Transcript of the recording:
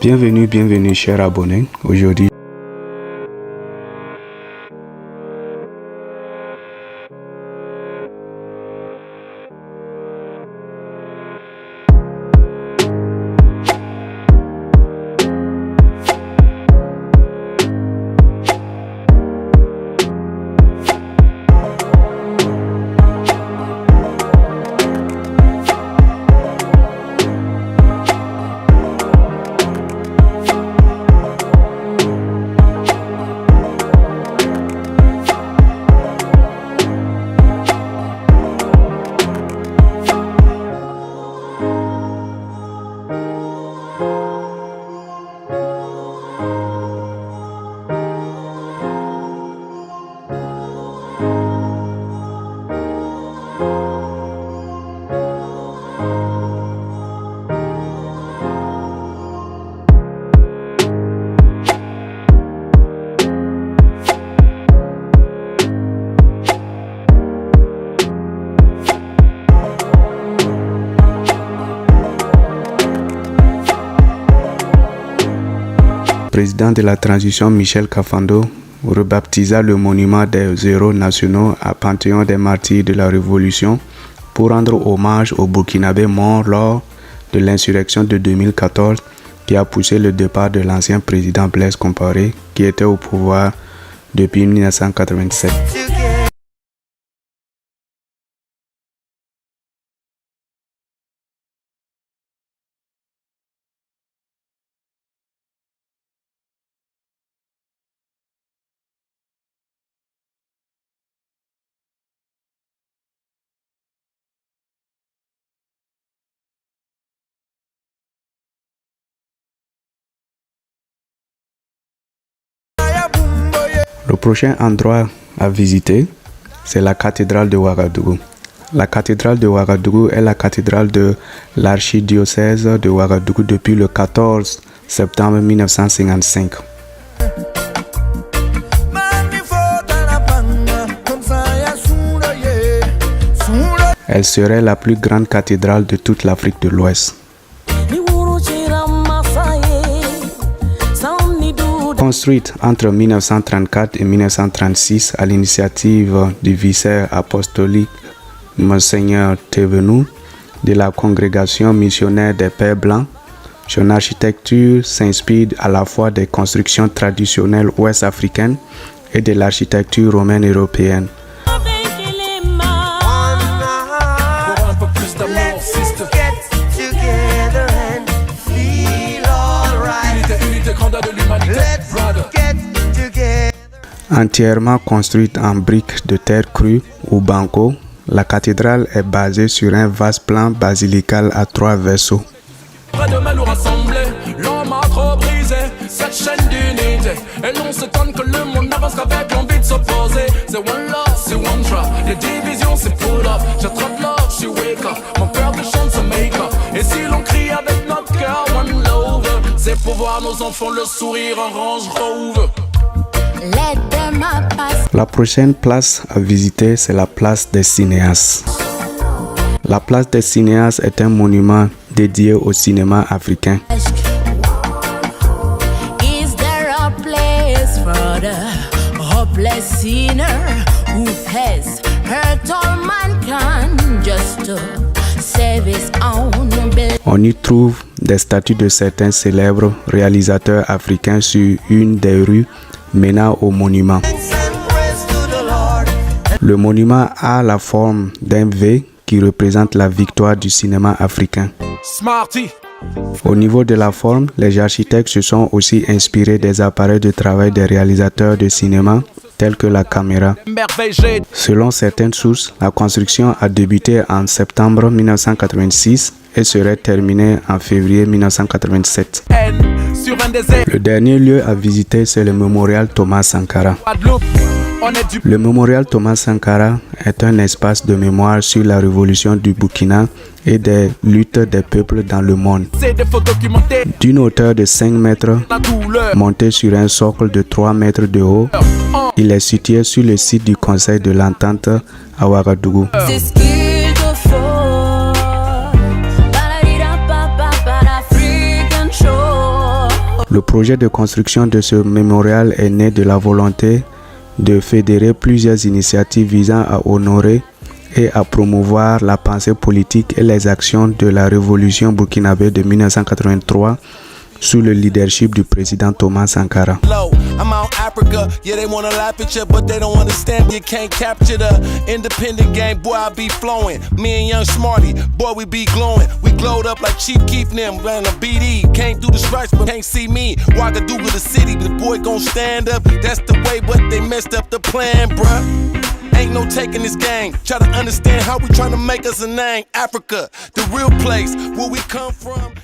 Bienvenue chers abonnés. Aujourd'hui, le président de la transition Michel Kafando rebaptisa le monument des héros nationaux à Panthéon des martyrs de la Révolution pour rendre hommage aux Burkinabés morts lors de l'insurrection de 2014 qui a poussé le départ de l'ancien président Blaise Compaoré qui était au pouvoir depuis 1987. Le prochain endroit à visiter, c'est la cathédrale de Ouagadougou. La cathédrale de Ouagadougou est la cathédrale de l'archidiocèse de Ouagadougou depuis le 14 septembre 1955. Elle serait la plus grande cathédrale de toute l'Afrique de l'Ouest. Construite entre 1934 et 1936 à l'initiative du vicaire apostolique Monseigneur Thévenoud de la congrégation missionnaire des Pères Blancs, son architecture s'inspire à la fois des constructions traditionnelles ouest-africaines et de l'architecture romaine européenne. Entièrement construite en briques de terre crue ou banco, la cathédrale est basée sur un vaste plan basilical à 3 vaisseaux. Près de nous rassembler, l'homme a trop brisé cette chaîne d'unité. Et l'on s'étonne que le monde n'avance qu'avec l'envie de s'opposer. C'est one love, c'est one drop. Les divisions, c'est pull up. J'attrape love, je wake up. Mon cœur de chante se make up. Et si l'on crie avec notre cœur, one love, c'est pour voir nos enfants le sourire en Range Rover. La prochaine place à visiter, c'est la place des cinéastes. La place des cinéastes est un monument dédié au cinéma africain. On y trouve des statues de certains célèbres réalisateurs africains sur une des rues menant au monument. Le monument a la forme d'un V qui représente la victoire du cinéma africain. Au niveau de la forme, les architectes se sont aussi inspirés des appareils de travail des réalisateurs de cinéma tels que la caméra. Selon certaines sources, la construction a débuté en septembre 1986 et serait terminée en février 1987. Le dernier lieu à visiter, c'est le mémorial Thomas Sankara. Le mémorial Thomas Sankara est un espace de mémoire sur la révolution du Burkina et des luttes des peuples dans le monde. D'une hauteur de 5 mètres, monté sur un socle de 3 mètres de haut, il est situé sur le site du Conseil de l'Entente à Ouagadougou. Le projet de construction de ce mémorial est né de la volonté de fédérer plusieurs initiatives visant à honorer et à promouvoir la pensée politique et les actions de la révolution burkinabé de 1983 sous le leadership du président Thomas Sankara. I'm out Africa, yeah, they wanna laugh at you, but they don't understand you can't capture the independent game, boy, I be flowing. Me and Young Smarty, boy, we be glowing. We glowed up like Chief Keef them, ran a BD. Came through the stripes, but can't see me. Ouagadougou the city, but the boy gon' stand up. That's the way, but they messed up the plan, bruh. Ain't no taking this game. Try to understand how we tryna make us a name. Africa, the real place where we come from.